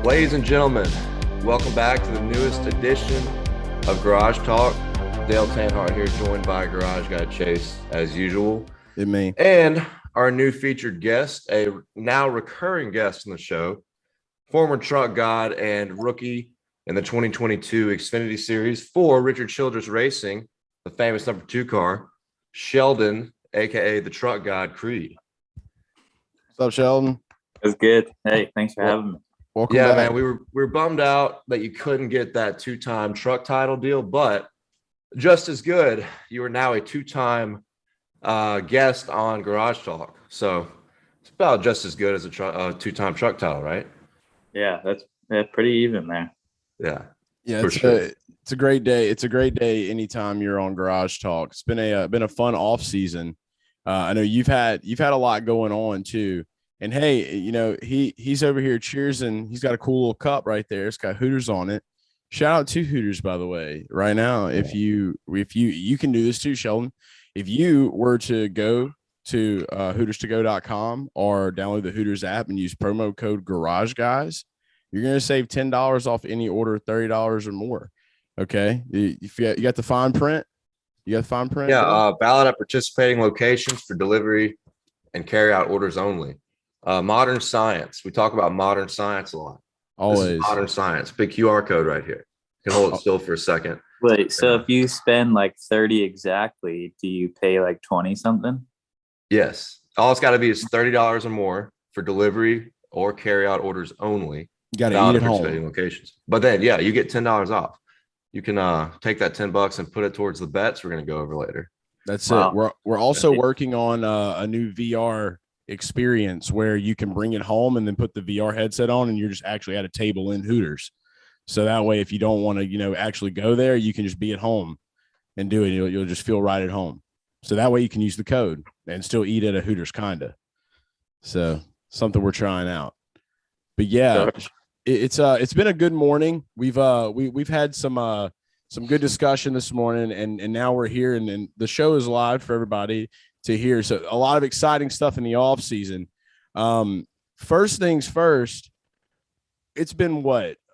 Ladies and gentlemen, welcome back to the newest edition of Garage Talk. Dale Tanhardt here, joined by Garage Guy Chase, as usual. It me. And our new featured guest, a now recurring guest on the show, former truck god and rookie in the 2022 Xfinity Series for Richard Childress Racing, the famous number 2 car, Sheldon, a.k.a. the truck god Creed. What's up, Sheldon? That's good. Hey, thanks for having me. Welcome Yeah, back. man, we were bummed out that you couldn't get that 2-time truck title deal, but just as good, you are now a 2-time guest on Garage Talk. So it's about just as good as a 2-time truck title, right? Yeah, that's pretty even there. Yeah. Yeah, for sure. It's a great day. It's a great day anytime you're on Garage Talk. It's been a fun off season. I know you've had a lot going on too. And hey, you know, he's over here cheersing. He's got a cool little cup right there. It's got Hooters on it. Shout out to Hooters, by the way, right now. If you can do this too, Sheldon. If you were to go to HootersToGo.com or download the Hooters app and use promo code Garage Guys, you're going to save $10 off any order, $30 or more. Okay, you got the fine print. You got the fine print. Yeah, valid at participating locations for delivery and carry out orders only. Modern science. We talk about modern science a lot. Always. This is modern science. Big QR code right here. You can hold it still for a second. Wait, so if you spend like 30 exactly, do you pay like 20 something? Yes. All it's got to be is $30 or more for delivery or carry out orders only. You got to eat at home. Locations. But then, yeah, you get $10 off. You can take that $10 and put it towards the bets we're going to go over later. That's it. We're also working on a new VR experience where you can bring it home and then put the VR headset on and you're just actually at a table in Hooters. So that way, if you don't want to, actually go there, you can just be at home and do it. You'll just feel right at home. So that way you can use the code and still eat at a Hooters, kinda. So something we're trying out. But yeah, it's been a good morning. We've had some good discussion this morning, and now we're here, and the show is live for everybody to hear. So a lot of exciting stuff in the off season. First things first, it's been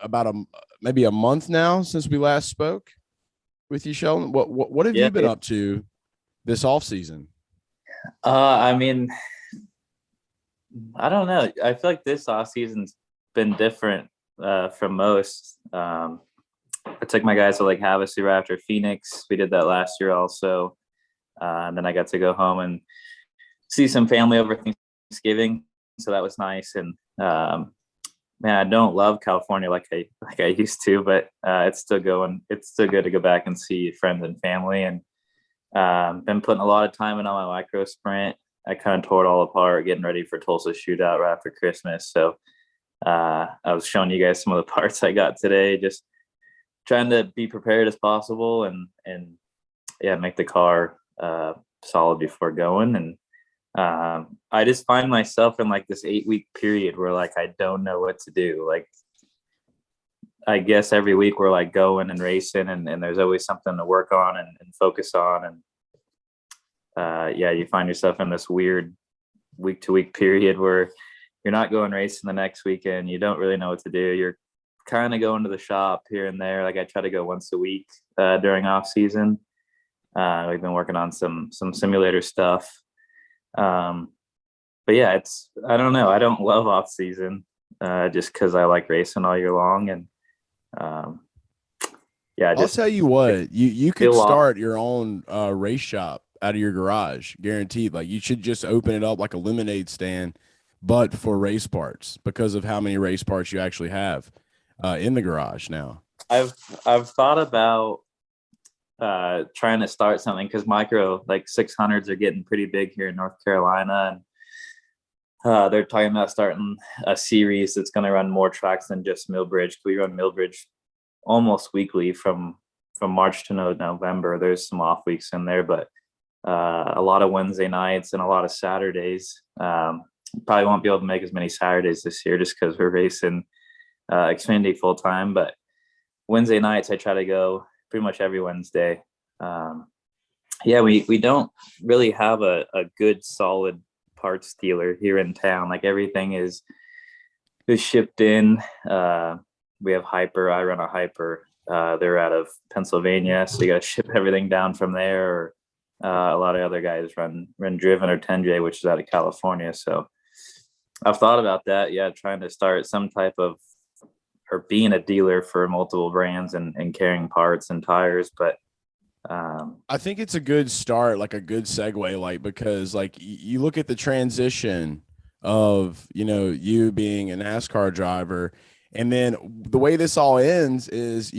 about maybe a month now since we last spoke with you, Sheldon. What have you been up to this off season? I mean, I don't know. I feel like this off season's been different from most. I took my guys to like Havasu after Phoenix. We did that last year also. And then I got to go home and see some family over Thanksgiving. So that was nice. And man, I don't love California like I used to, but it's still going. It's still good to go back and see friends and family. And been putting a lot of time in on my micro sprint. I kind of tore it all apart, getting ready for Tulsa shootout right after Christmas. So I was showing you guys some of the parts I got today, just trying to be prepared as possible and make the car solid before going. And I just find myself in like this 8-week period where like I don't know what to do. Like I guess every week we're like going and racing and there's always something to work on and focus on. And you find yourself in this weird week-to-week period where you're not going racing the next weekend. You don't really know what to do. You're kind of going to the shop here and there. Like I try to go once a week during off season. We've been working on some simulator stuff. But yeah, I don't know. I don't love off season just because I like racing all year long. And I'll tell you what, you could start your own race shop out of your garage, guaranteed. Like you should just open it up like a lemonade stand, but for race parts, because of how many race parts you actually have in the garage now. I've thought about trying to start something because micro like 600s are getting pretty big here in North Carolina, and they're talking about starting a series that's going to run more tracks than just Millbridge. We run Millbridge almost weekly from March to November. There's some off weeks in there, but a lot of Wednesday nights and a lot of Saturdays. Probably won't be able to make as many Saturdays this year just because we're racing Xfinity full time. But Wednesday nights I try to go pretty much every Wednesday. We don't really have a good solid parts dealer here in town. Like everything is is shipped in. We have Hyper. I run a Hyper. They're out of Pennsylvania, so you got to ship everything down from there. Or a lot of other guys run Driven or 10J, which is out of California. So I've thought about that. Yeah, trying to start some type of, or being a dealer for multiple brands and carrying parts and tires. But I think it's a good start, like a good segue, like, because like you look at the transition of, you being a NASCAR driver, and then the way this all ends is,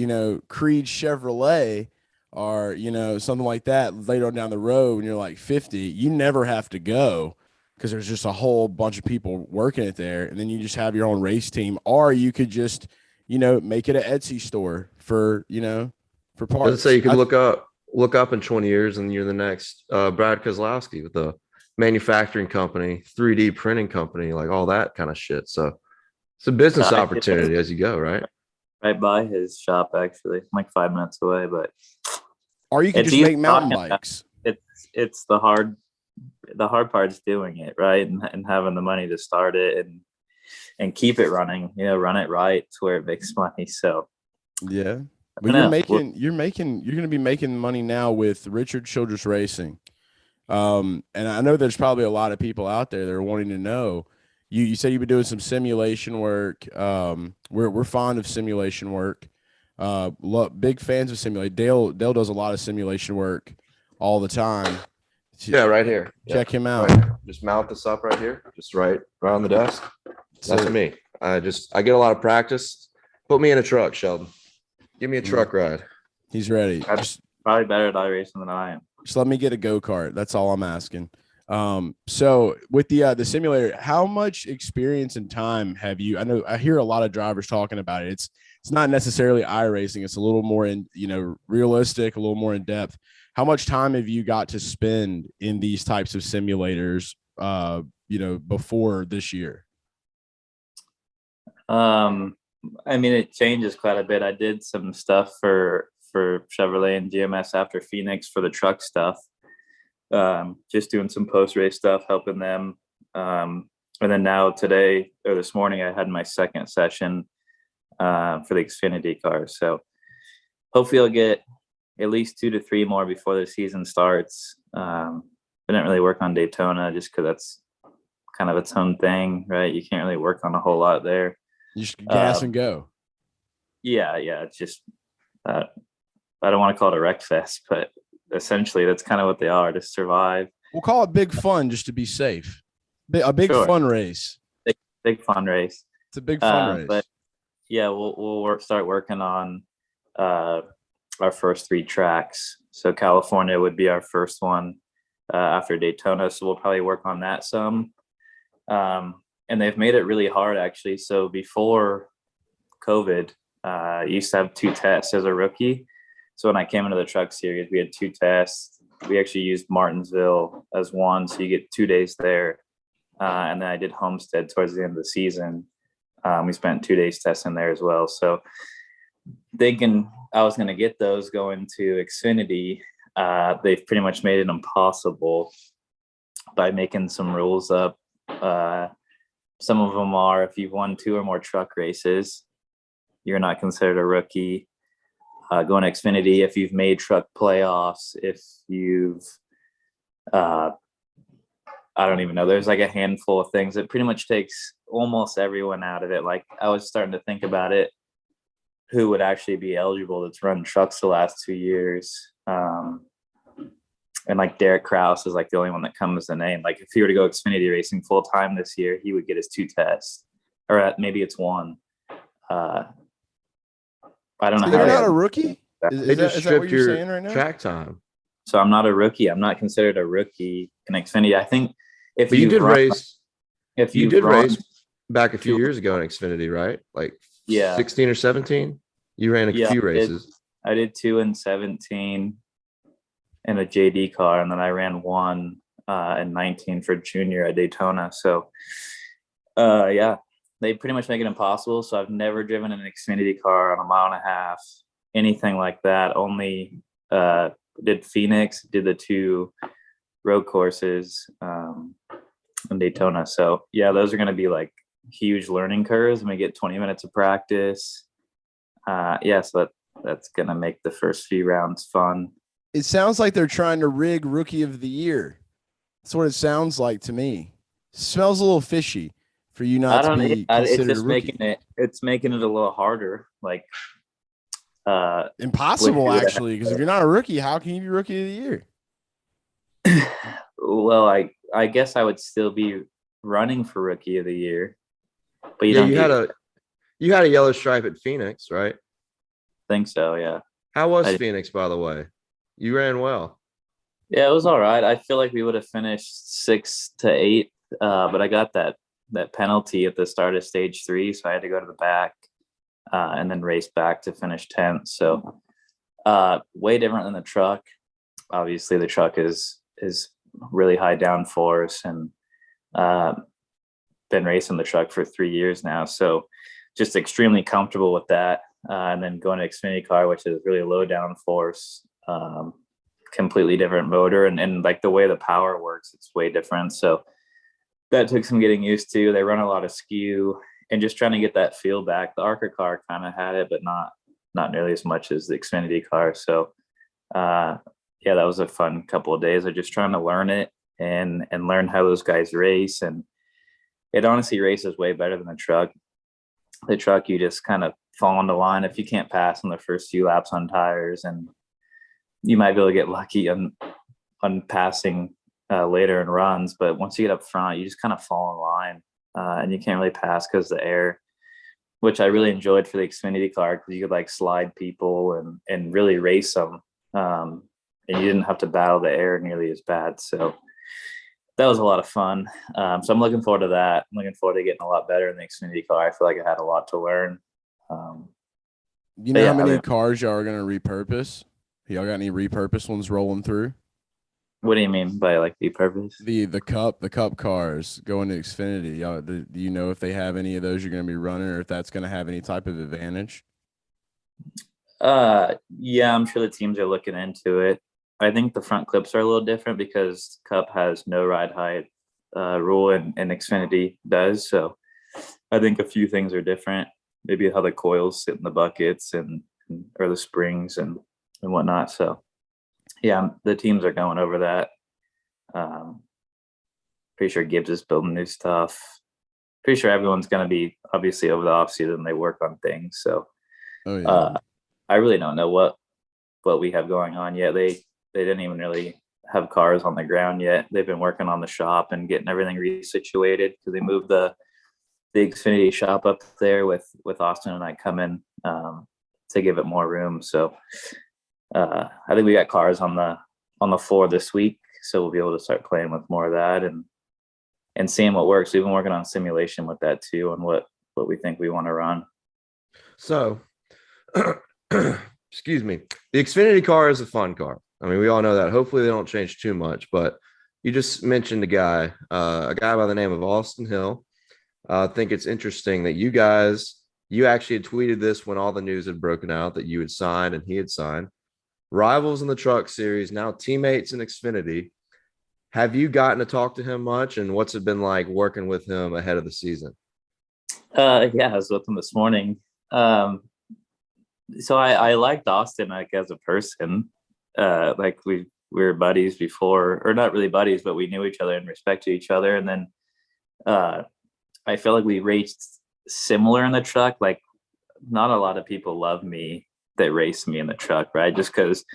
Creed Chevrolet or, something like that later on down the road when you're like 50, you never have to go because there's just a whole bunch of people working it there. And then you just have your own race team, or you could just, make it an Etsy store for, for parts. Let's say you could look up in 20 years and you're the next Brad Kozlowski with a manufacturing company, 3D printing company, like all that kind of shit. So it's a business opportunity as you go, right? Right by his shop, actually. I'm like 5 minutes away, but or you can just make mountain bikes. It's the hard part is doing it right and having the money to start it and keep it running, run it right to where it makes money. So yeah. Well, you're going to be making money now with Richard Childress Racing. And I know there's probably a lot of people out there that are wanting to know. You said you've been doing some simulation work. We're fond of simulation work. Big fans of simulation. Dale does a lot of simulation work all the time. Yeah, right here. Check him out. Right. Just mount this up right here. Just right on the desk. That's me. I get a lot of practice. Put me in a truck, Sheldon. Give me a truck ride. He's ready. That's probably better at iRacing than I am. Just let me get a go-kart. That's all I'm asking. So with the simulator, how much experience and time have you? I hear a lot of drivers talking about it. It's not necessarily iRacing. It's a little more in, realistic, a little more in depth. How much time have you got to spend in these types of simulators, before this year? It changes quite a bit. I did some stuff for Chevrolet and GMS after Phoenix for the truck stuff. Just doing some post-race stuff, helping them. And then now today or this morning, I had my second session for the Xfinity cars. So hopefully I'll get at least 2 to 3 more before the season starts. I didn't really work on Daytona just because that's kind of its own thing, right? You can't really work on a whole lot there. You just gas and go. Yeah. It's just, I don't want to call it a wreck fest, but essentially that's kind of what they are, to survive. We'll call it big fun just to be safe. A big fun race. Big fun race. It's a big fun race. But yeah, we'll start working on our first 3 tracks. So California would be our first one after Daytona. So we'll probably work on that some. And they've made it really hard, actually. So before COVID, I used to have 2 tests as a rookie. So when I came into the truck series, we had 2 tests. We actually used Martinsville as one. So you get 2 days there. And then I did Homestead towards the end of the season. We spent 2 days testing there as well. So thinking I was going to get those going to Xfinity, they've pretty much made it impossible by making some rules up. Some of them are, if you've won 2 or more truck races, you're not considered a rookie. Going to Xfinity, if you've made truck playoffs, if you've, I don't even know, there's like a handful of things that pretty much takes almost everyone out of it. Like I was starting to think about it, who would actually be eligible that's run trucks the last 2 years. And like Derek Kraus is like the only one that comes to name. Like if he were to go Xfinity racing full time this year, he would get his 2 tests, or maybe it's 1. I don't know. You're not a rookie? They just strip your saying right now? track time. So I'm not a rookie. I'm not considered a rookie in Xfinity. I think if you did race back a few you- years ago in Xfinity, right? Like 16 or 17. You ran a few races. I did 2 in 17 in a JD car, and then I ran 1 in 19 for junior at Daytona. So they pretty much make it impossible. So I've never driven an Xfinity car on a 1.5 miles, anything like that. Only did Phoenix, did the 2 road courses in Daytona. So yeah, those are going to be like huge learning curves, and we get 20 minutes of practice. So that's gonna make the first few rounds fun. It sounds like they're trying to rig Rookie of the Year. That's what it sounds like to me. Smells a little fishy for you not to be it's considered a just rookie. making it a little harder. Like Impossible, actually, because if you're not a rookie, how can you be Rookie of the Year? Well, I guess I would still be running for Rookie of the Year, but you had a yellow stripe at Phoenix, right? Think so, yeah. How was Phoenix, by the way? You ran well. Yeah, it was all right. I feel like we would have finished 6th to 8th, but I got that penalty at the start of stage 3, so I had to go to the back and then race back to finish 10th. So way different than the truck. Obviously, the truck is really high downforce, and been racing the truck for 3 years now, so just extremely comfortable with that. And then going to Xfinity car, which is really low downforce, completely different motor, and like the way the power works, it's way different. So that took some getting used to. They run a lot of skew, and just trying to get that feel back. The ARCA car kind of had it, but not nearly as much as the Xfinity car. So that was a fun couple of days of just trying to learn it and learn how those guys race. And it honestly races way better than the truck. The truck, you just kind of fall into line if you can't pass on the first few laps on tires, and you might be able to get lucky on passing later in runs. But once you get up front, you just kind of fall in line, and you can't really pass because the air, which I really enjoyed for the Xfinity car, because you could like slide people and really race them. And you didn't have to battle the air nearly as bad. So that was a lot of fun. So I'm looking forward to that. I'm looking forward to getting a lot better in the Xfinity car. I feel like I had a lot to learn. You know how many cars y'all are going to repurpose? Y'all got any repurposed ones rolling through? What do you mean by like repurpose? The cup cars going to Xfinity. Y'all, do you know if they have any of those you're going to be running, or if that's going to have any type of advantage? Yeah, I'm sure the teams are looking into it. I think the front clips are a little different because Cup has no ride height rule, and Xfinity does. So I think a few things are different. Maybe how the coils sit in the buckets or the springs and whatnot. So yeah, the teams are going over that. Pretty sure Gibbs is building new stuff. Pretty sure everyone's going to be, obviously, over the offseason, they work on things. So I really don't know what we have going on yet. They didn't even really have cars on the ground yet. They've been working on the shop and getting everything resituated, because they moved the Xfinity shop up there with Austin and I coming to give it more room. So I think we got cars on the floor this week, so we'll be able to start playing with more of that and seeing what works. We've been working on simulation with that too, and what we think we want to run. So excuse me, the Xfinity car is a fun car. I mean, we all know that. Hopefully they don't change too much, but you just mentioned a guy by the name of Austin Hill. I think it's interesting that you actually had tweeted this when all the news had broken out that you had signed and he had signed. Rivals in the truck series, now teammates in Xfinity. Have you gotten to talk to him much, and what's it been like working with him ahead of the season? Yeah, I was with him this morning. So I liked Austin, like, as a person. Like we were buddies before, or not really buddies, but we knew each other and respected each other. And then I feel like we raced similar in the truck. Like, not a lot of people love me that race me in the truck, right? Just because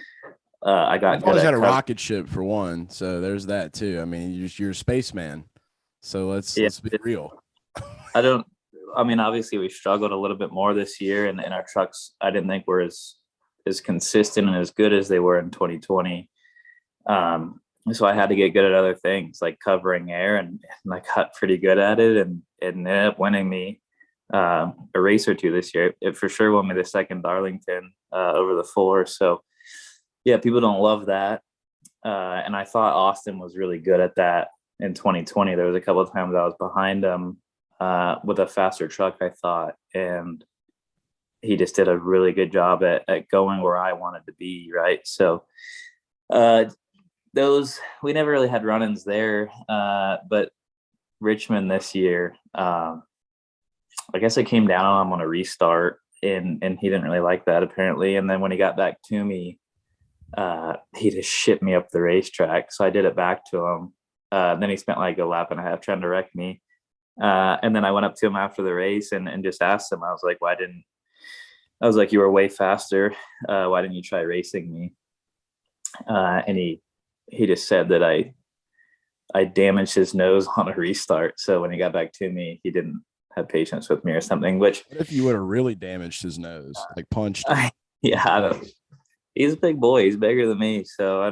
I got. I've always had a rocket ship for one, so there's that too. I mean, you're a spaceman, so let's be real. I mean, obviously we struggled a little bit more this year, and our trucks, I didn't think were as consistent and as good as they were in 2020. So I had to get good at other things like covering air, and I got pretty good at it, and ended up winning me a race or two this year. It for sure won me the second Darlington over the 4. So yeah, people don't love that. And I thought Austin was really good at that in 2020. There was a couple of times I was behind him with a faster truck, I thought, and he just did a really good job at going where I wanted to be, right? So those, we never really had run-ins there, but Richmond this year, I guess I came down on him on a restart, and he didn't really like that apparently. And then when he got back to me, he just shipped me up the racetrack. So I did it back to him. Then he spent like a lap and a half trying to wreck me. And then I went up to him after the race and just asked him, I was like, you were way faster. Why didn't you try racing me? And he just said that I damaged his nose on a restart. So when he got back to me, he didn't have patience with me or something, which what if you would have really damaged his nose, like punched him? He's a big boy. He's bigger than me. So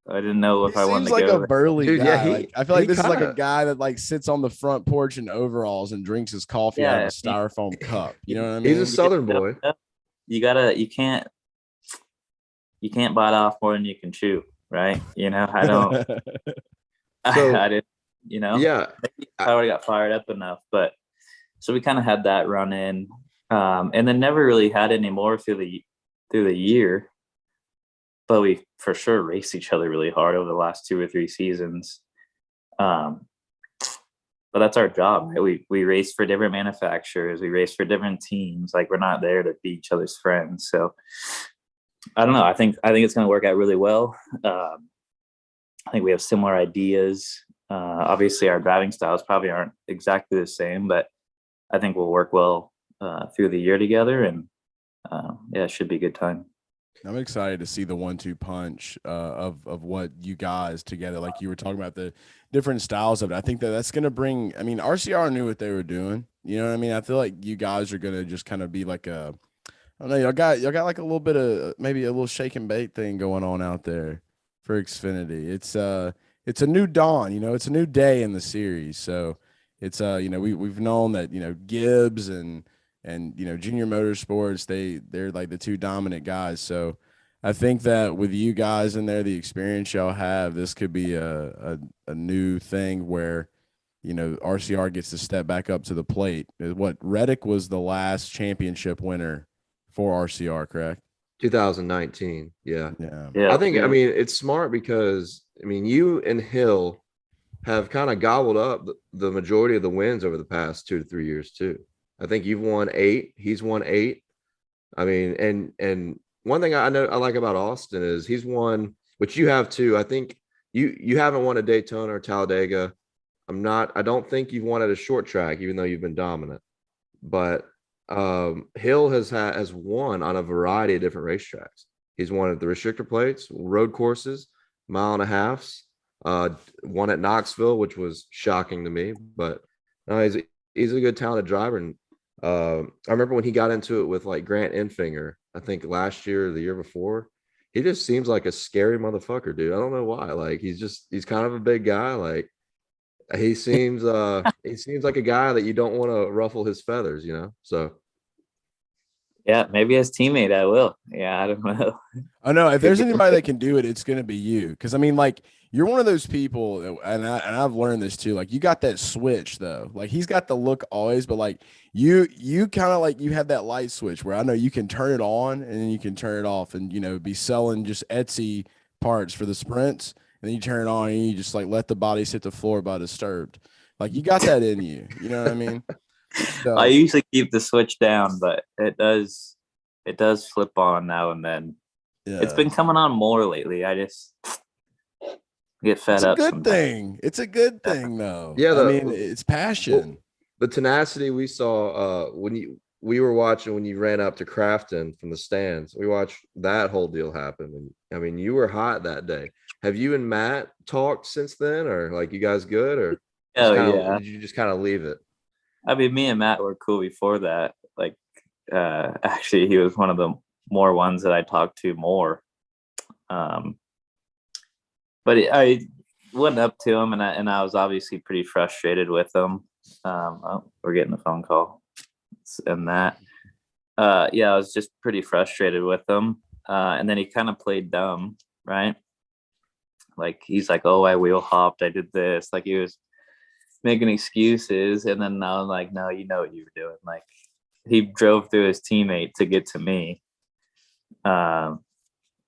I didn't know if He I wanted seems to like go a there. burly Dude, guy. yeah, Like, I feel like this is like a kinda- guy that like sits on the front porch in overalls and drinks his coffee out of a styrofoam cup. You know what I mean? He's a Southern boy. You can't bite off more than you can chew, right? I don't. So- I didn't. Yeah. I already got fired up enough, but so we kind of had that run in, and then never really had any more through the year. But we for sure raced each other really hard over the last 2 or 3 seasons. But that's our job, right? We race for different manufacturers. We race for different teams. Like, we're not there to be each other's friends. So I don't know. I think it's going to work out really well. I think we have similar ideas. Obviously, our driving styles probably aren't exactly the same, but I think we'll work well through the year together. And it should be a good time. I'm excited to see the 1-2 punch of what you guys together, like you were talking about the different styles of it. I think that's going to bring, I mean, RCR knew what they were doing. You know what I mean? I feel like you guys are going to just kind of be like I don't know, y'all got like a little bit of maybe a little shake and bake thing going on out there for Xfinity. It's a new dawn, it's a new day in the series. So it's we've known that, Gibbs and Junior Motorsports, they're like the 2 dominant guys. So I think that with you guys in there, the experience y'all have, this could be a new thing where, RCR gets to step back up to the plate. What, Reddick was the last championship winner for RCR, correct? 2019. Yeah. Yeah, I think, I mean, it's smart because, I mean, you and Hill have kind of gobbled up the majority of the wins over the past 2 to 3 years too. I think you've won 8. He's won 8. I mean, and one thing I know I like about Austin is he's won, which you have too. I think you haven't won a Daytona or Talladega. I don't think you've won at a short track, even though you've been dominant. But Hill has won on a variety of different racetracks. He's won at the restrictor plates, road courses, 1.5 miles. Won at Knoxville, which was shocking to me, but he's a good talented driver. And I remember when he got into it with like Grant Enfinger, I think last year or the year before. He just seems like a scary motherfucker, dude. I don't know why. Like, he's kind of a big guy. Like, he seems like a guy that you don't want to ruffle his feathers, So yeah, maybe as teammate I will. Yeah, I don't know. Oh no, if there's anybody that can do it, it's gonna be you. Because I mean, like, you're one of those people, and I've learned this too. Like, you got that switch though. Like, he's got the look always, but like you kind of like you have that light switch where I know you can turn it on and then you can turn it off, and be selling just Etsy parts for the sprints, and then you turn it on and you just like let the bodies hit the floor by disturbed. Like, you got that in you. You know what I mean? So, I usually keep the switch down, but it does flip on now and then. yeah. It's been coming on more lately. I just get fed up. It's a good sometimes. thing. It's a good thing though. Yeah, I mean, it's passion. the tenacity we saw we were watching when you ran up to Crafton from the stands. We watched that whole deal happen. And I mean, you were hot that day. Have you and Matt talked since then, or like, you guys good, or Yeah. did you just kind of leave it? I mean, me and Matt were cool before that. Like, actually, he was one of the more ones that I talked to more. But I went up to him, and I was obviously pretty frustrated with him. We're getting a phone call, and that. I was just pretty frustrated with him. And then he kind of played dumb, right? Like, he's like, "Oh, I wheel hopped. I did this." Like, he was making excuses, and then I was like, "No, you know what you were doing." Like, he drove through his teammate to get to me, and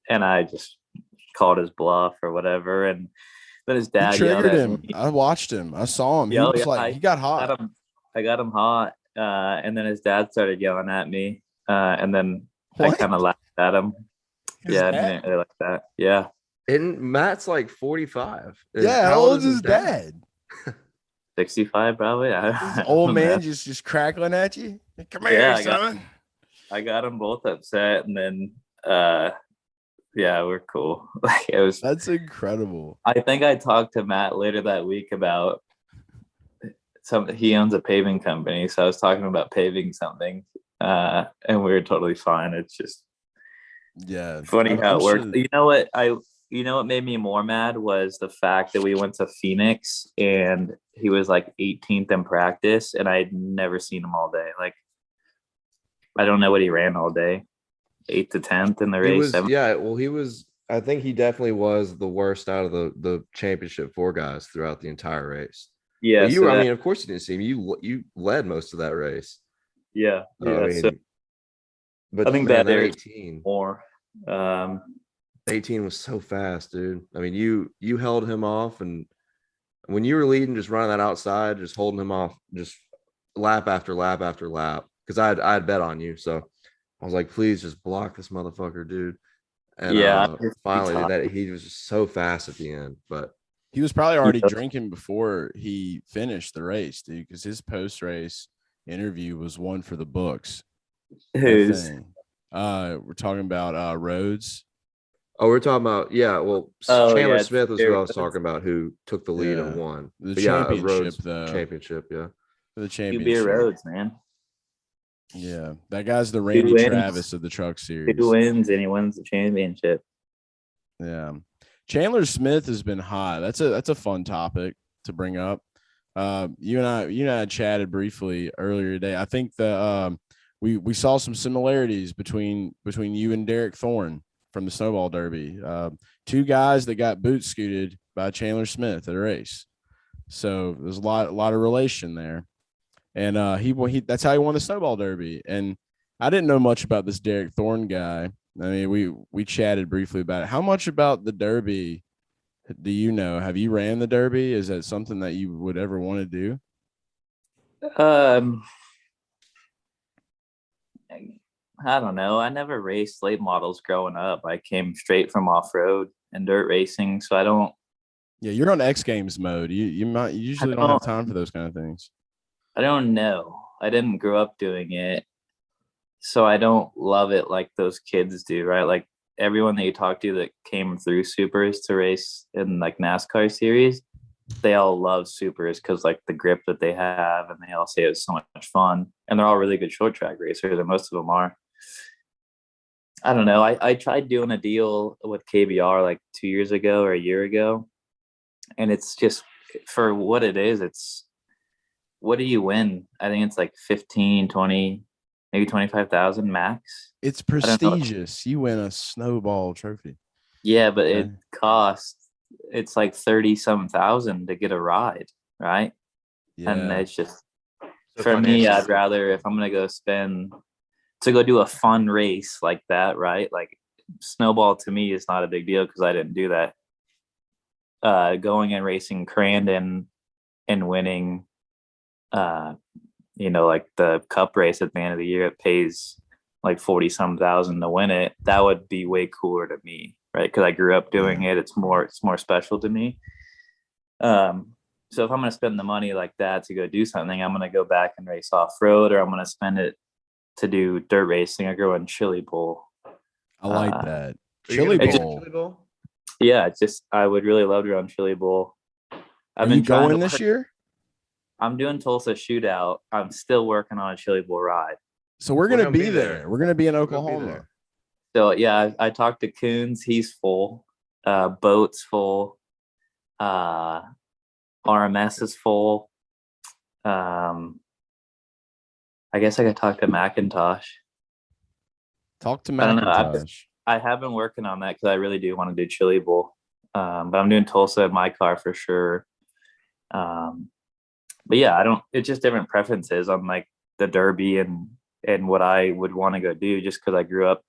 I just called his bluff or whatever. And then his dad You yelled triggered at him. me. I watched him. I saw him. He Yeah, was yeah, like, he got hot. I got him hot, and then his dad started yelling at me, and then I What? kind of laughed at him. His Yeah, I dad? didn't really like that. Yeah, And Matt's like 45. Yeah, how old is his dad? 65 probably. This I old don't man know. just crackling at you. Come Yeah, here, I got- son. I got them both upset, and then yeah, we're cool. Like it was. That's incredible. I think I talked to Matt later that week about something. He owns a paving company, so I was talking about paving something, and we were totally fine. It's just Yeah. funny how I'm it works. sure- You know what made me more mad was the fact that we went to Phoenix and he was like 18th in practice, and I had never seen him all day. Like I don't know what he ran all day. 8th to 10th in the He race. was, 7th. yeah. Well, he was. I think he definitely was the worst out of the championship 4 guys throughout the entire race. Yeah, But you so were. I that- mean, of course you didn't see him. You led most of that race. yeah, So, yeah. I mean, So but I think man, that that is 18. more. 18 was so fast, dude. I mean, you held him off, and when you were leading, just running that outside, just holding him off, just lap after lap after lap. Because I had bet on you, so I was like, please just block this motherfucker, dude. And Yeah, finally, tough. that he was just so fast at the end. But He was probably already Yeah. drinking before he finished the race, dude, because his post-race interview was one for the books. I Who's think. We're talking about Rhodes. we're talking about Well, Oh, Chandler yeah, Smith was who I was Rhodes. talking about, who took the lead Yeah. and won. The But championship, Rhodes though. championship, yeah. For the QB championship. Roads, man. Yeah, that guy's the Randy wins. Travis of the truck series. 2 wins and he wins the championship. Yeah, Chandler Smith has been hot. That's a fun topic to bring up. You and I chatted briefly earlier today. I think the we saw some similarities between you and Derek Thorne from the Snowball Derby. 2 guys that got boot scooted by Chandler Smith at a race. So there's a lot of relation there. And he that's how he won the Snowball Derby. And I didn't know much about this Derek Thorne guy. I mean, we chatted briefly about it. How much about the Derby do you know? Have you ran the Derby? Is that something that you would ever want to do? I don't know. I never raced late models growing up. I came straight from off-road and dirt racing, so I don't. Yeah, you're on X Games mode. You usually don't have time for those kind of things. I don't know. I didn't grow up doing it, so I don't love it like those kids do, right? Like everyone that you talk to that came through supers to race in like NASCAR series, they all love supers because like the grip that they have, and they all say it's so much fun, and they're all really good short track racers, and most of them are. I don't know. I tried doing a deal with KBR like 2 years ago or a year ago, and it's just for what it is. It's what do you win? I think it's like 15, 20, maybe 25,000 max. It's don't know. prestigious. You win a snowball trophy. Yeah, but it Okay. costs, it's like 30-some thousand to get a ride, right? And Yeah. it's just, So for me, financially- I'd rather, if I'm going to go to go do a fun race like that, right? Like Snowball to me is not a big deal because I didn't do that. Going and racing Crandon and winning, like the cup race at the end of the year, it pays like 40-some thousand to win it. That would be way cooler to me, right? Because I grew up doing it. It's more special to me. So if I'm going to spend the money like that to go do something, I'm going to go back and race off road, or I'm going to spend it to do dirt racing. I go in Chili Bowl. I like that. Are you Chili gonna be at Bowl. Chili Bowl? Yeah, I would really love to run Chili Bowl. Are you going this year? I'm doing Tulsa Shootout. I'm still working on a Chili Bowl ride. So we're gonna be there. We're gonna be in We're gonna be Oklahoma. there. So yeah, I talked to Coons. He's full. Boat's full. RMS is full. I guess I could talk to McIntosh. Talk to I don't know. Macintosh. I have been working on that because I really do want to do Chili Bowl. But I'm doing Tulsa in my car for sure. But yeah, it's just different preferences on like the Derby and what I would want to go do just because I grew up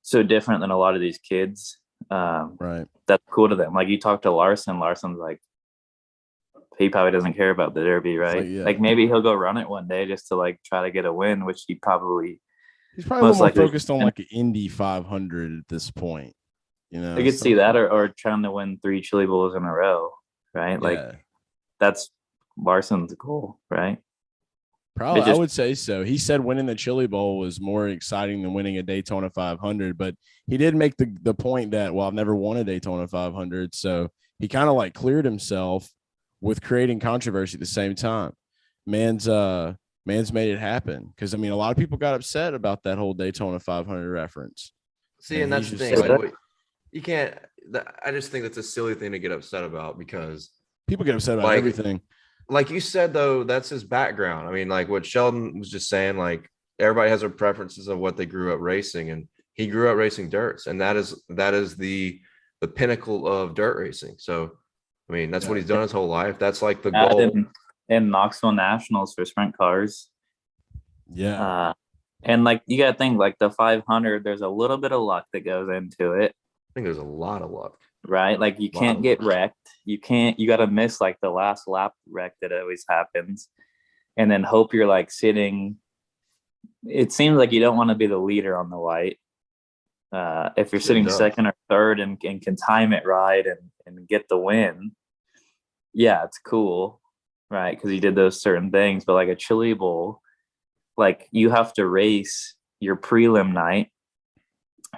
so different than a lot of these kids. Right. That's cool to them. Like you talk to Larson's like he probably doesn't care about the Derby, right? yeah. Like maybe he'll go run it one day just to like try to get a win, which He's probably a most little more likely focused on like an Indy 500 at this point. You know, I could see that, or trying to win 3 Chili Bowls in a row, right? Like that's Larson's goal, right? Probably, I would say so. He said winning the Chili Bowl was more exciting than winning a Daytona 500, but he did make the point that, well, I've never won a Daytona 500, so he kind of like cleared himself with creating controversy at the same time. Man's made it happen, because I mean, a lot of people got upset about that whole Daytona 500 reference. See, and that's the thing. Like, you can't. I just think that's a silly thing to get upset about, because people get upset about everything. Like you said, though, that's his background. I mean, like what Sheldon was just saying, like everybody has their preferences of what they grew up racing, and he grew up racing dirts, and that is the pinnacle of dirt racing. So, I mean, that's what he's done his whole life. That's like the goal. In Knoxville Nationals for sprint cars. Yeah. And like you got to think, like the 500, there's a little bit of luck that goes into it. I think there's a lot of luck. Right? Like you can't get wrecked. You got to miss like the last lap wreck that always happens, and then hope you're like sitting. It seems like you don't want to be the leader on the white. If you're sitting second or third and can time it right and get the win, yeah, it's cool, right? Because you did those certain things. But like a Chili Bowl, like you have to race your prelim night,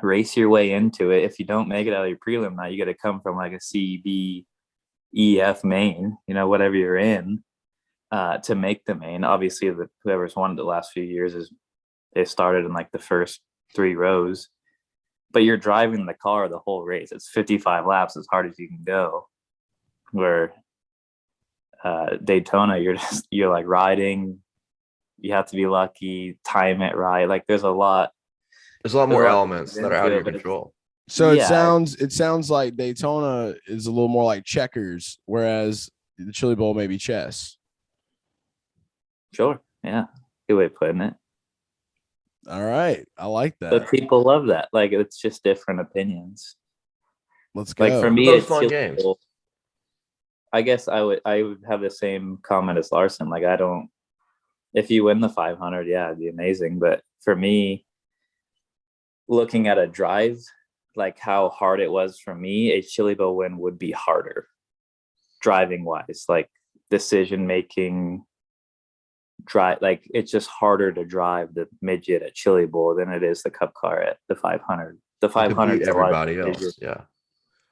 race your way into it. If you don't make it out of your prelim night, you got to come from like a C, B, E, F main, whatever you're in, to make the main. Obviously, whoever's won it the last few years they started in like the first 3 rows, but you're driving the car the whole race. It's 55 laps as hard as you can go. Where Daytona, you're like riding. You have to be lucky, time it right. Like there's a lot more elements that are out of your control. So it sounds like Daytona is a little more like checkers, whereas the Chili Bowl may be chess. Sure. Yeah. Good way of putting it. All right. I like that. But people love that. Like it's just different opinions. Let's go. Like for me, it's fun games. I guess I would have the same comment as Larson. Like if you win the 500, yeah, it'd be amazing. But for me, looking at a drive, like how hard it was for me, a Chili Bowl win would be harder driving wise, like decision making, like it's just harder to drive the midget at Chili Bowl than it is the Cup car at the 500. The 500 everybody else. Yeah.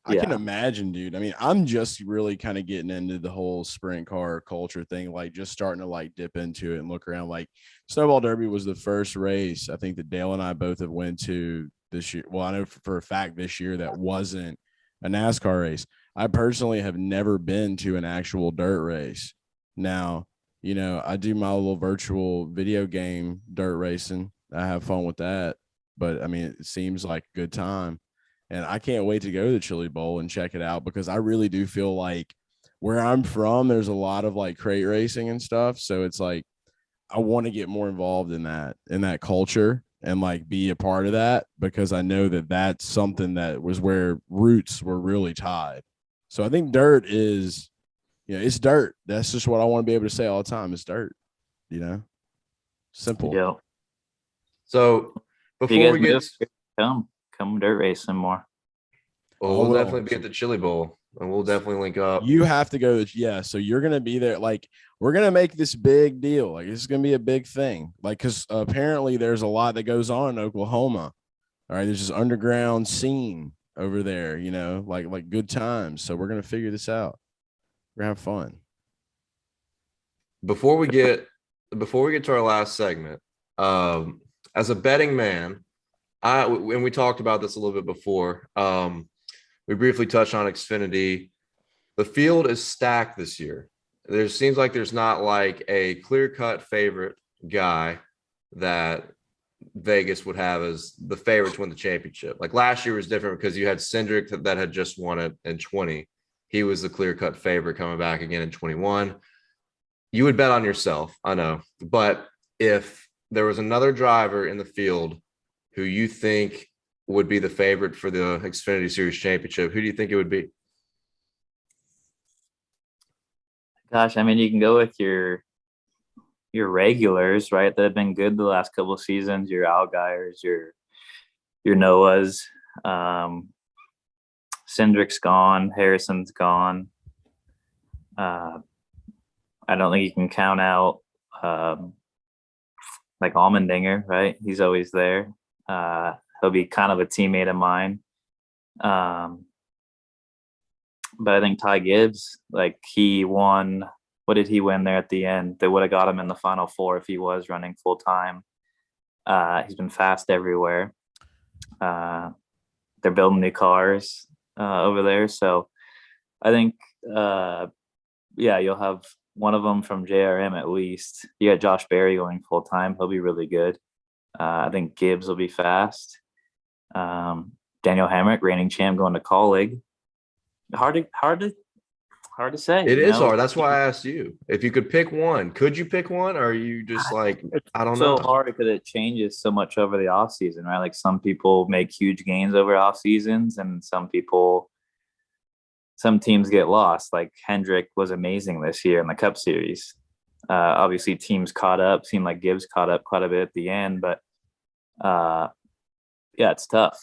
I can imagine, dude. I mean, I'm just really kind of getting into the whole sprint car culture thing, like just starting to like dip into it and look around. Like Snowball Derby was the first race I think that Dale and I both have went to this year. Well, I know for a fact this year that wasn't a NASCAR race. I personally have never been to an actual dirt race. Now, I do my little virtual video game dirt racing. I have fun with that, but I mean, it seems like a good time. And I can't wait to go to the Chili Bowl and check it out, because I really do feel like where I'm from, there's a lot of like crate racing and stuff. So it's like, I want to get more involved in that culture and like be a part of that, because I know that that's something that was where roots were really tied. So I think dirt is, it's dirt. That's just what I want to be able to say all the time. It's dirt, simple. Yeah. So before we get come dirt racing more. Well, we'll definitely be at the Chili Bowl, and we'll definitely link up. You have to go. Yeah. So you're going to be there. Like, we're going to make this big deal. Like, this is going to be a big thing. Like, because apparently there's a lot that goes on in Oklahoma. All right. There's this underground scene over there, like good times. So we're going to figure this out. We're going to have fun. Before we get to our last segment, as a betting man, and we talked about this a little bit before. We briefly touched on Xfinity. The field is stacked this year. There seems like there's not like a clear-cut favorite guy that Vegas would have as the favorite to win the championship. Like last year was different because you had Cindric that had just won it in 20. He was the clear-cut favorite coming back again in 21. You would bet on yourself, I know. But if there was another driver in the field who you think would be the favorite for the Xfinity Series championship, who do you think it would be? Gosh, I mean, you can go with your regulars, right? That have been good the last couple of seasons. Your Algeiers, your Noahs. Cindric's gone. Harrison's gone. I don't think you can count out like Allmendinger, right? He's always there. He'll be kind of a teammate of mine. But I think Ty Gibbs, like he won. What did he win there at the end? They would have got him in the Final Four if he was running full time. He's been fast everywhere. They're building new cars over there, so I think you'll have one of them from JRM at least. You got Josh Berry going full time; he'll be really good. I think Gibbs will be fast. Daniel Hamrick, reigning champ, going to Colleague. Hard to say. It is hard. That's why I asked you if you could pick one. Could you pick one, or are you just like, I don't know? So hard because it changes so much over the off season, right? Like some people make huge gains over off seasons, and some teams get lost. Like Hendrick was amazing this year in the Cup Series. Obviously, teams caught up. Seemed like Gibbs caught up quite a bit at the end, but it's tough.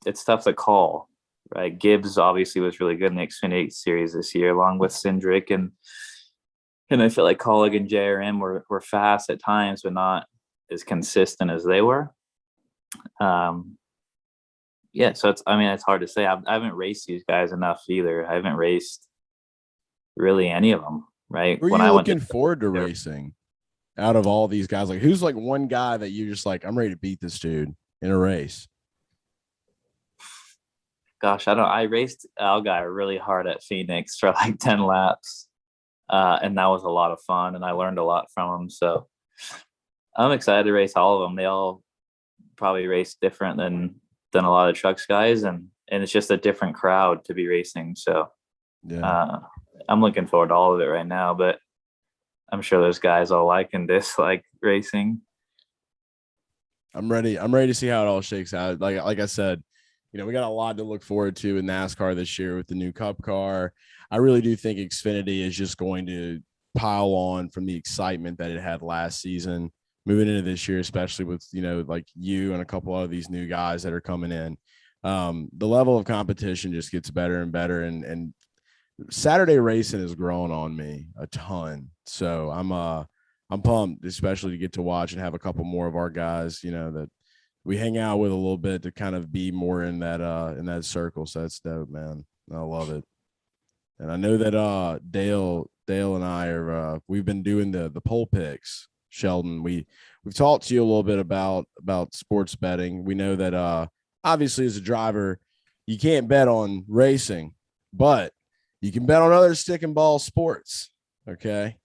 It's tough to call. Right, Gibbs obviously was really good in the Xfinity Series this year, along with Cindric, and I feel like Colleague and JRM were fast at times, but not as consistent as they were. So it's hard to say. I haven't raced these guys enough either. I haven't raced really any of them. Right, Who are you looking forward to racing out of all these guys? Like, who's like one guy that you're just like, I'm ready to beat this dude in a race? Gosh, I raced Algeier really hard at Phoenix for like 10 laps. And that was a lot of fun, and I learned a lot from him. So I'm excited to race all of them. They all probably race different than a lot of trucks guys, and it's just a different crowd to be racing. So I'm looking forward to all of it right now, but I'm sure there's guys all like and dislike racing. I'm ready to see how it all shakes out. Like I said, we got a lot to look forward to in NASCAR this year with the new Cup car. I really do think Xfinity is just going to pile on from the excitement that it had last season, moving into this year, especially with, like you and a couple of these new guys that are coming in. The level of competition just gets better and better. And Saturday racing is growing on me a ton. So I'm pumped, especially to get to watch and have a couple more of our guys, that we hang out with a little bit to kind of be more in that circle. So that's dope, man. I love it. And I know that Dale and I are we've been doing the poll picks. Sheldon, we've talked to you a little bit about sports betting. We know that obviously as a driver, you can't bet on racing, but you can bet on other stick and ball sports. Okay.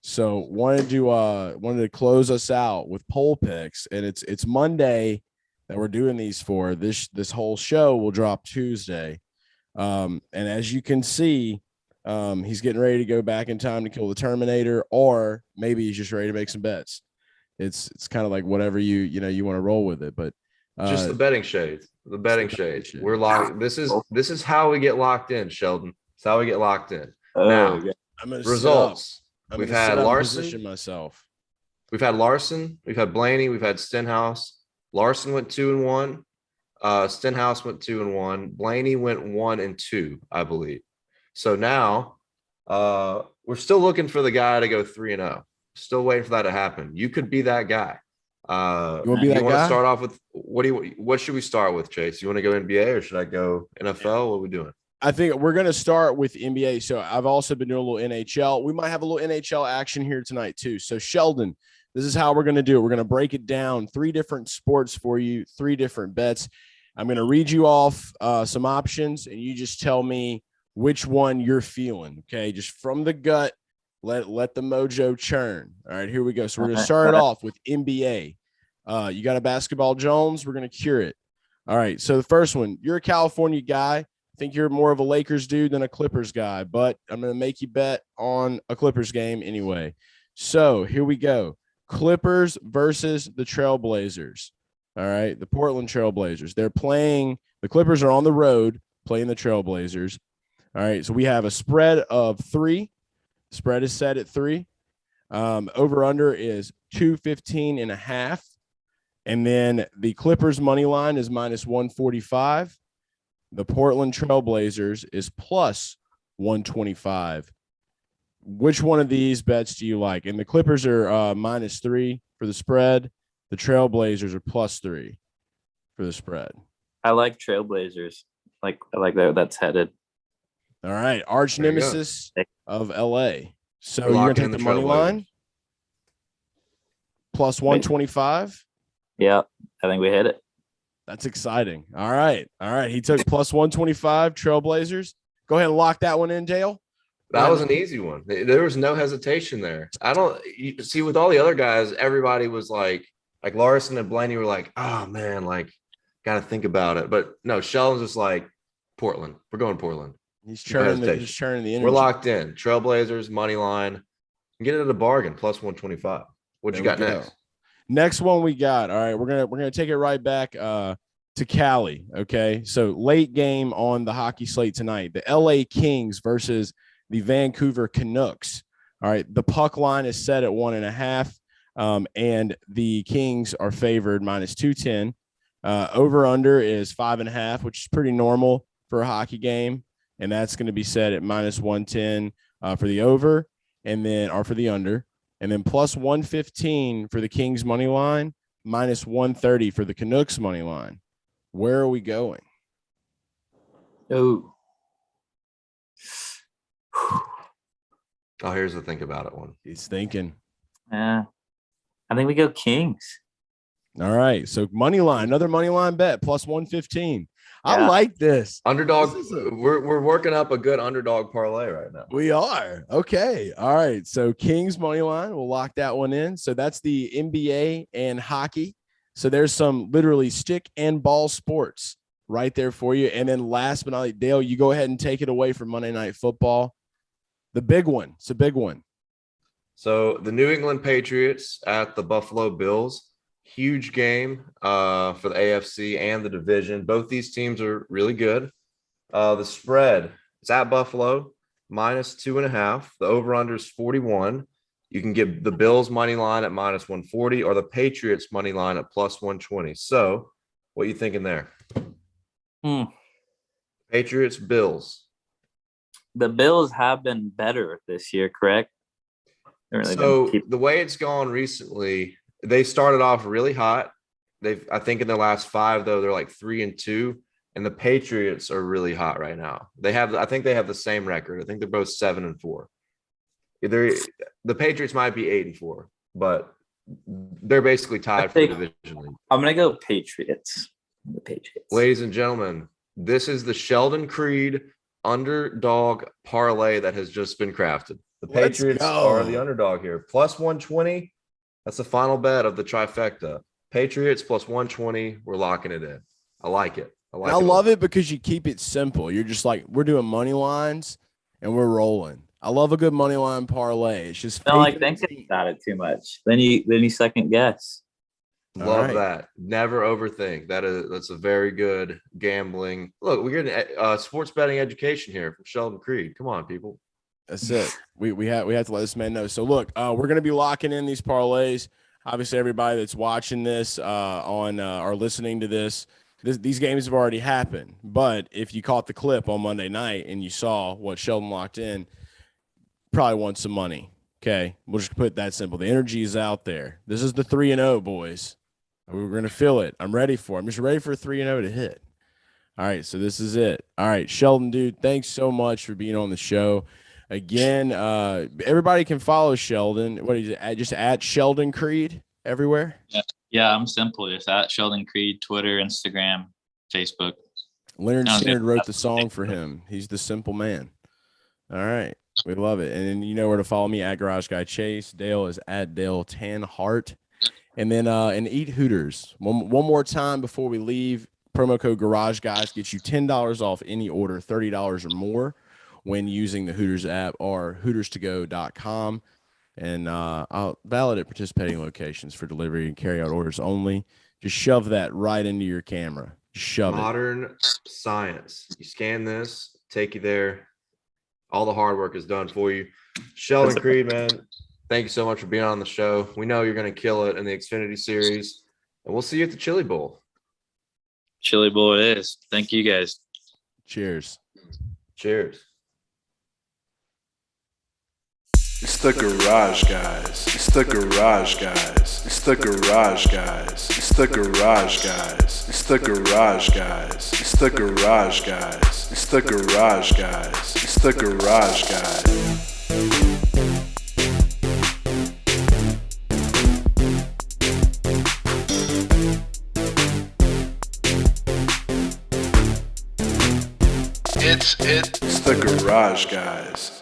So wanted to close us out with poll picks, and it's Monday that we're doing these for. This whole show will drop Tuesday, and as you can see, he's getting ready to go back in time to kill the Terminator, or maybe he's just ready to make some bets. It's kind of like whatever you want to roll with it, but just the betting shades. The betting shades. We're locked. This is how we get locked in, Sheldon. It's how we get locked in. Now, results. We've had Larson. We've had Larson. We've had Blaney. We've had Stenhouse. Larson went 2-1. Stenhouse went 2-1. Blaney went 1-2, I believe. So now we're still looking for the guy to go 3-0. Still waiting for that to happen. You could be that guy. You want to start off with what should we start with, Chase? You want to go NBA or should I go NFL? What are we doing? I think we're going to start with NBA. So I've also been doing a little NHL. We might have a little NHL action here tonight too. So Sheldon, this is how we're going to do it. We're going to break it down, 3 different sports for you, 3 different bets. I'm going to read you off some options, and you just tell me which one you're feeling. Okay. Just from the gut, let the mojo churn. All right, here we go. So we're going to start it off with NBA. You got a basketball Jones. We're going to cure it. All right. So the first one, you're a California guy. Think you're more of a Lakers dude than a Clippers guy, but I'm going to make you bet on a Clippers game anyway. So here we go. Clippers versus the Trailblazers. All right. The Portland Trailblazers. The Clippers are on the road playing the Trailblazers. All right. So we have a spread of 3. Spread is set at 3. Over under is 215.5. And then the Clippers money line is minus 145. The Portland Trailblazers is plus 125. Which one of these bets do you like? And the Clippers are minus 3 for the spread. The Trailblazers are plus 3 for the spread. I like Trailblazers. I like that that's headed. All right. Arch nemesis of LA. So you're going to take the money line? Plus 125? Yeah, I think we hit it. That's exciting. All right. He took plus 125 Trailblazers. Go ahead and lock that one in, Dale. That was an easy one. There was no hesitation there. You see, with all the other guys, everybody was like Larson and Blaney were like, oh man, like, got to think about it. But no, Sheldon's just like, Portland. We're going Portland. He's churning the energy. We're locked in. Trailblazers, money line. Get it at a bargain, plus 125. What you got next? Next one we got. All right, we're gonna take it right back to Cali. Okay, so late game on the hockey slate tonight. The LA Kings versus the Vancouver Canucks. All right, the puck line is set at 1.5, and the Kings are favored minus 210. Over under is 5.5, which is pretty normal for a hockey game, and that's going to be set at minus 110 for the over, and then or for the under, and then plus 115 for the Kings money line, minus 130 for the Canucks money line. Where are we going? Oh, here's the think about it one. He's thinking. I think we go Kings. All right, so money line, another money line bet, plus 115. I like this. Underdog. We're working up a good underdog parlay right now. We are. Okay. All right. So Kings money line, we'll lock that one in. So that's the NBA and hockey. So there's some literally stick and ball sports right there for you. And then last but not least, Dale, you go ahead and take it away for Monday Night Football. The big one. It's a big one. So the New England Patriots at the Buffalo Bills. Huge game for the AFC and the division. Both these teams are really good. The spread is at Buffalo, minus 2.5. The over-under is 41. You can get the Bills money line at minus 140 or the Patriots money line at plus 120. So what are you thinking there? Patriots, Bills. The Bills have been better this year, correct? The way it's gone recently, they started off really hot. I think in their last 5, though, they're like 3-2, and the Patriots are really hot right now. I think they have the same record. I think they're both 7-4. The Patriots might be 8-4, but they're basically tied for the division lead. I'm gonna go Patriots. The Patriots. Ladies and gentlemen, this is the Sheldon Creed underdog parlay that has just been crafted. The Patriots are the underdog here. Plus 120. That's the final bet of the trifecta. Patriots plus 120. We're locking it in. I like it. I love it because you keep it simple. You're just like, we're doing money lines and we're rolling. I love a good money line parlay. It's just don't like thinking about it too much. Then you second guess. Love that. Never overthink. That's a very good gambling. Look, we're getting sports betting education here from Sheldon Creed. Come on, people. That's it. We have to let this man know. So look, we're going to be locking in these parlays. Obviously, everybody that's watching this or listening to this, these games have already happened. But if you caught the clip on Monday night and you saw what Sheldon locked in, probably want some money. Okay, we'll just put it that simple. The energy is out there. This is the 3-0, boys. We're going to feel it. I'm ready for it. I'm just ready for a 3-0 to hit. All right, so this is it. All right, Sheldon, dude, thanks so much for being on the show. Again, everybody can follow Sheldon. What is it? Just at Sheldon Creed everywhere? Yeah, I'm simple. Just at Sheldon Creed, Twitter, Instagram, Facebook. Leonard Skinner wrote the song for him. He's the simple man. All right. We love it. And then you know where to follow me, at Garage Guy Chase. Dale is at Dale Tanhardt. And then and eat Hooters. One more time before we leave. Promo code Garage Guys gets you $10 off any order, $30 or more, when using the Hooters app or hooterstogo.com. And I'll valid at participating locations for delivery and carry out orders only. Just shove that right into your camera. Just shove it. Modern science. You scan this, take you there. All the hard work is done for you. Sheldon Creed, man, thank you so much for being on the show. We know you're going to kill it in the Xfinity Series, and we'll see you at the Chili Bowl. Chili Bowl it is. Thank you guys. Cheers. Cheers. It's the garage guys. It's the garage guys. It's the garage guys. It's the garage guys. It's the garage guys. It's the garage guys. It's the garage guys. It's the garage guys. It's the garage guys.